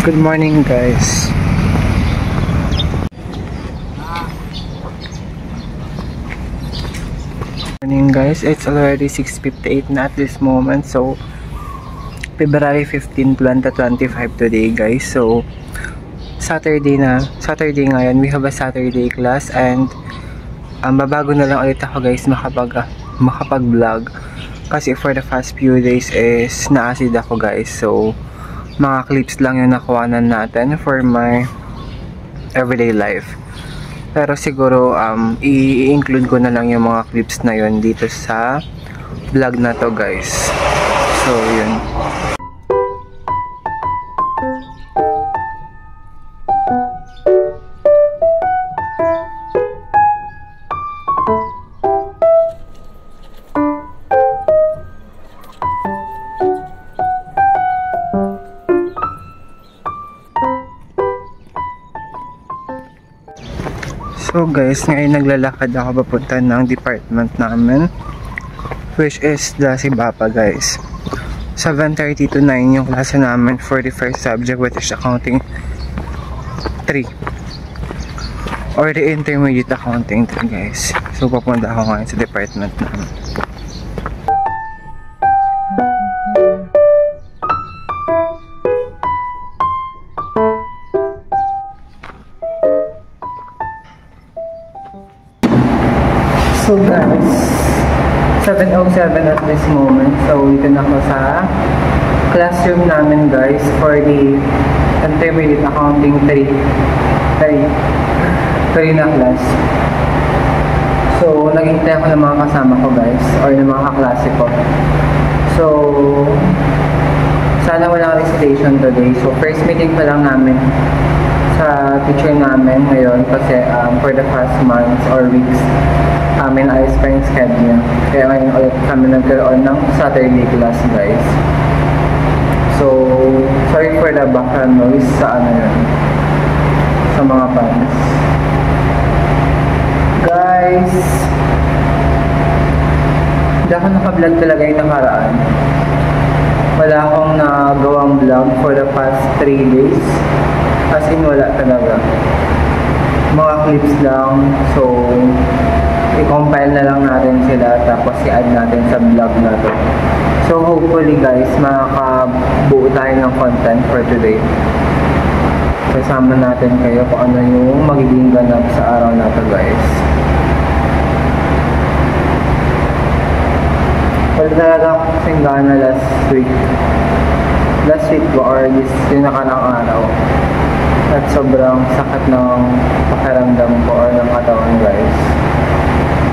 Good morning guys. Morning guys, it's already 6:58 na at this moment. So February 15, 2025 today guys. So Saturday ngayon. We have a Saturday class and babago na lang ulit ako guys makapag-vlog kasi for the past few days is na-acid ako guys. So mga clips lang yung nakuhanan natin for my everyday life. Pero siguro i-include ko na lang yung mga clips na yun dito sa vlog na to guys. So yun. So guys, ngayon naglalakad ako papunta ng department namin, which is the Sibapa guys. 7:30 to 9 yung klase namin for the first subject, which is accounting 3 or the intermediate accounting 3 guys. So papunta ako ngayon sa department namin. So guys, 7:07 at this moment. So dito na ako sa classroom namin guys for the intermediate accounting 3 na class. So naghintay ako ng mga kasama ko guys, or ng mga kaklase ko. So sana walang recitation today. So first meeting pa lang namin sa teacher namin ngayon kasi for the past months or weeks ayos pa yung schedule. Kaya ngayon ulit kami nagkaroon ng Saturday class guys. So sorry for the background noise sa sa mga fans. Guys, hindi ako naka-vlog talaga yung nakaraan. Wala akong nagawang vlog for the past 3 days. As in wala talaga. Mga clips lang. So i-compile na lang natin sila tapos i-add natin sa vlog na to. So hopefully guys, makakabuo tayo ng content for today. Kasama natin kayo kung ano yung magiging ganap sa araw na to guys. Wala talaga ako kasing gana last week ko or yung nakarang araw. At sobrang sakit ng pakiramdam ko or ng katawan guys.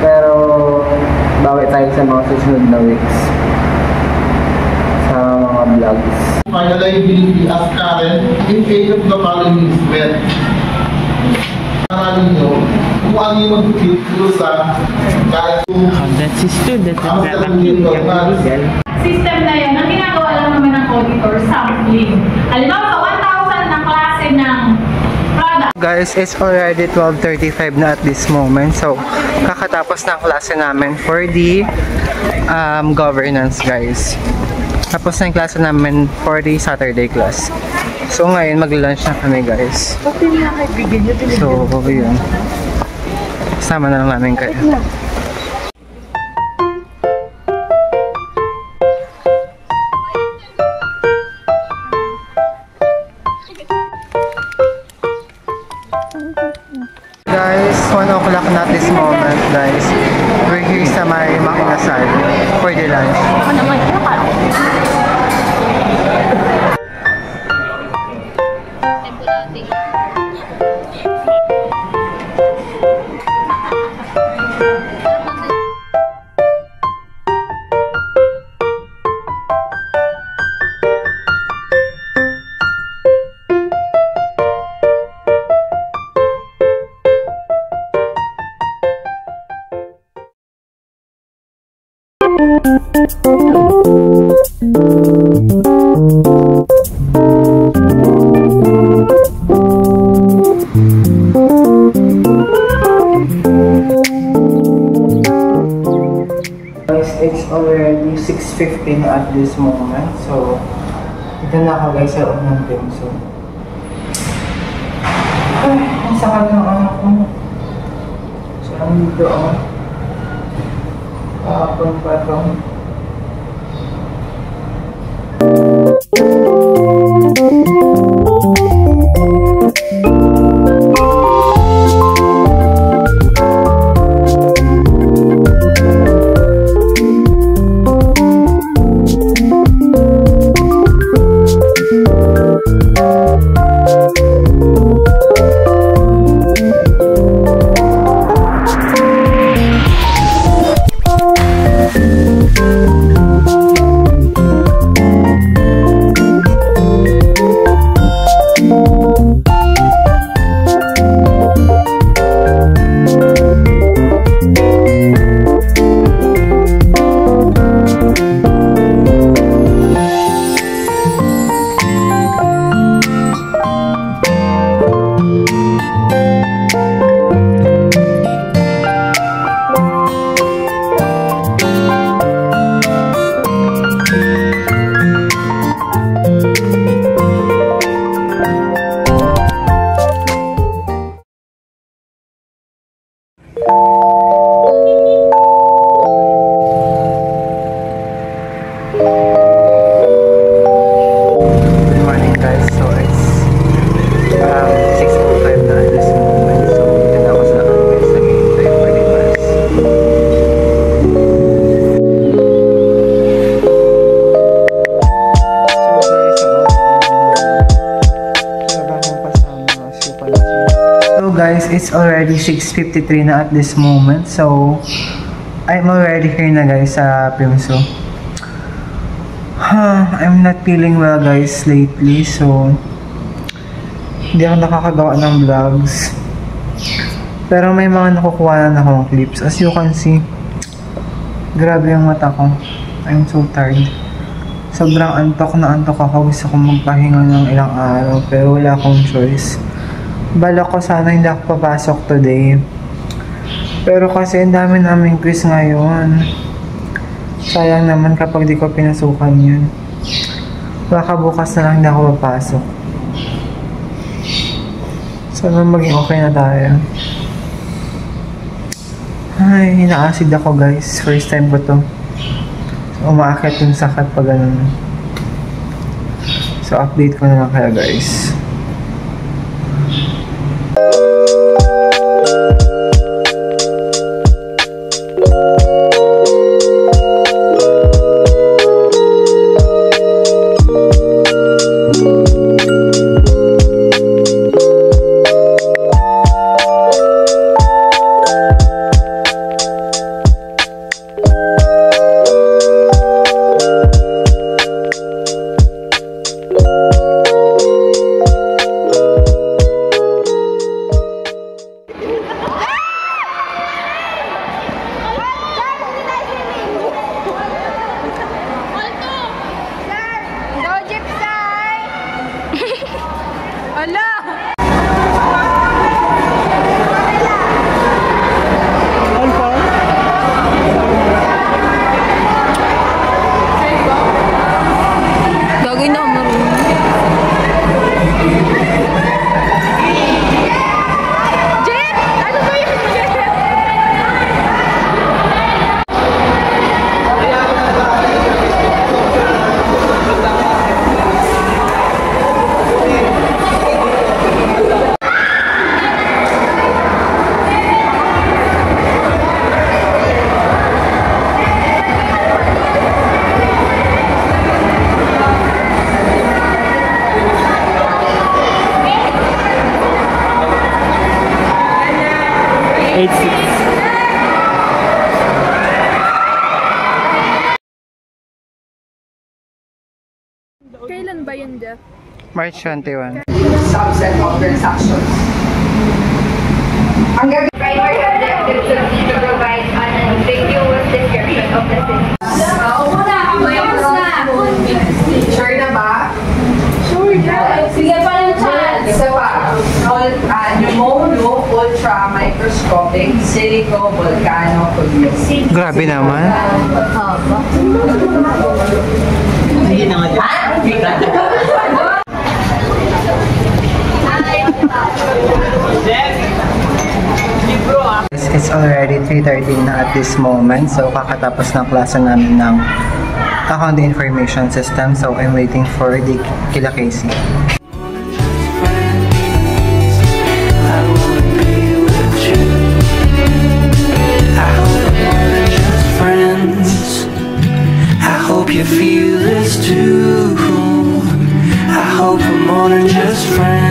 Pero bawi tayo sa mga susunod na weeks sa mga vlogs. Finally, we ask Karen in case of the following is met. Maraming nyo kung ano yung mag-click sa kahit kung That's his student at nakakakit yung legal. System na yan, ang ginagawa lang naman ng auditor, sampling. Halimbawa, 1,000 na klase ng product. Guys, it's already 12:35 na at this moment. So kakatapos ng klase namin for the governance guys. Tapos na yung klase namin for the Saturday class. So ngayon mag-lunch na kami guys. So yun, sama na lang namin kayo. Guys, 1 o'clock na at this moment guys. We're here sa may Makinasal for the lunch. It's already 6:15 at this moment. So, ito na ako guys sa loob ng gym. So, Ay, ang sakal ng anak ko. Saan dito ako? Kapag pa ito. Guys, it's already 6:53 na at this moment. So, I'm already here na guys sa PIMSO. I'm not feeling well guys lately. So, hindi ako nakakagawa ng vlogs. Pero may mga nakukuha na akong clips. As you can see, grabe yung mata ko. I'm so tired. Sobrang antok na antok ako. Gusto kong magpahinga ng ilang araw. Pero wala akong choice. Balak ko sana hindi ako papasok today. Pero kasi ang dami naming quiz ngayon. Sayang naman kapag di ko pinasukan yun. Baka bukas na lang hindi ako papasok. Sana maging okay na tayo. Ay, ina-acid ako guys. First time ko to. So, umaakit yung sakit pag ganun. So, update ko na lang kaya guys. Kailan ba yun, Jeff? March 21. Subset of transactions. Ang gagawin primary objectives of to provide an ambiguous description of the system. Sure na ba? Sure na. Sige pa lang chance. Isa pa. Pneumono ultra-microscopic silico-volcano-cumulus. Grabe naman. Hindi na nga. Ha? It's already 3:13 na at this moment. So, kakatapos ng klase namin ng Accounting Information System. So, I'm waiting for the kila Casey. You feel this too. I hope we're more than just friends.